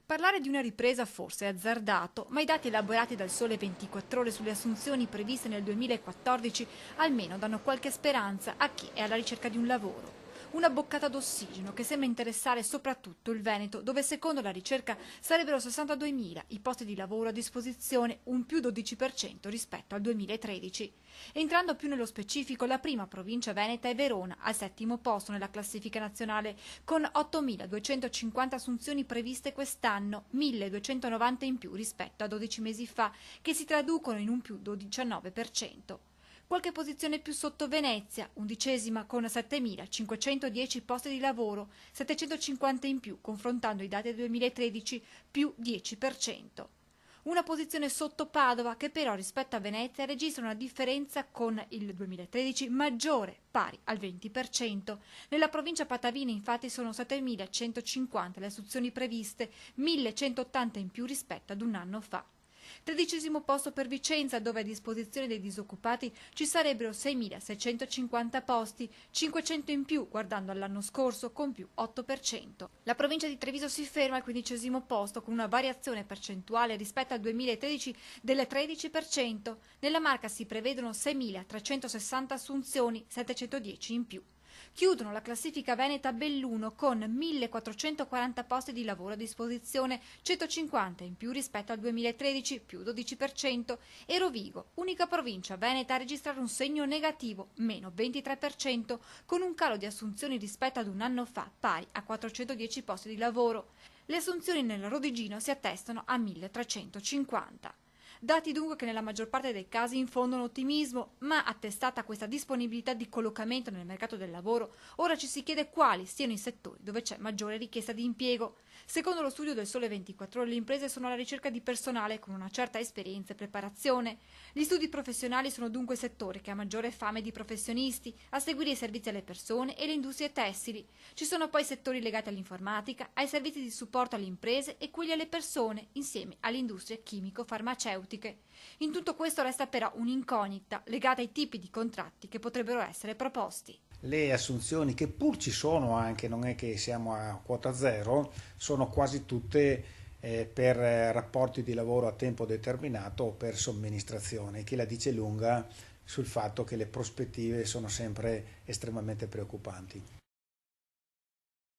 Parlare di una ripresa forse è azzardato, ma i dati elaborati dal Sole 24 Ore sulle assunzioni previste nel 2014 almeno danno qualche speranza a chi è alla ricerca di un lavoro. Una boccata d'ossigeno che sembra interessare soprattutto il Veneto, dove secondo la ricerca sarebbero 62.000 i posti di lavoro a disposizione, un più 12% rispetto al 2013. Entrando più nello specifico, la prima provincia veneta è Verona, al settimo posto nella classifica nazionale, con 8.250 assunzioni previste quest'anno, 1.290 in più rispetto a 12 mesi fa, che si traducono in un più 19%. Qualche posizione più sotto Venezia, undicesima con 7.510 posti di lavoro, 750 in più, confrontando i dati del 2013, più 10%. Una posizione sotto Padova che però rispetto a Venezia registra una differenza con il 2013 maggiore, pari al 20%. Nella provincia patavina infatti sono 7.150 le assunzioni previste, 1.180 in più rispetto ad un anno fa. Tredicesimo posto per Vicenza, dove a disposizione dei disoccupati ci sarebbero 6.650 posti, 500 in più guardando all'anno scorso con più 8%. La provincia di Treviso si ferma al quindicesimo posto con una variazione percentuale rispetto al 2013 del 13%. Nella Marca si prevedono 6.360 assunzioni, 710 in più. Chiudono la classifica veneta Belluno con 1.440 posti di lavoro a disposizione, 150 in più rispetto al 2013, più 12%, e Rovigo, unica provincia veneta a registrare un segno negativo, meno 23%, con un calo di assunzioni rispetto ad un anno fa, pari a 410 posti di lavoro. Le assunzioni nel Rodigino si attestano a 1.350. Dati dunque che nella maggior parte dei casi infondono ottimismo, ma attestata questa disponibilità di collocamento nel mercato del lavoro, ora ci si chiede quali siano i settori dove c'è maggiore richiesta di impiego. Secondo lo studio del Sole 24 Ore, le imprese sono alla ricerca di personale con una certa esperienza e preparazione. Gli studi professionali sono dunque il settore che ha maggiore fame di professionisti, a seguire i servizi alle persone e le industrie tessili. Ci sono poi settori legati all'informatica, ai servizi di supporto alle imprese e quelli alle persone, insieme alle industrie chimico-farmaceutiche. In tutto questo resta però un'incognita legata ai tipi di contratti che potrebbero essere proposti. Le assunzioni, che pur ci sono anche, non è che siamo a quota zero, sono quasi tutte per rapporti di lavoro a tempo determinato o per somministrazione, che la dice lunga sul fatto che le prospettive sono sempre estremamente preoccupanti.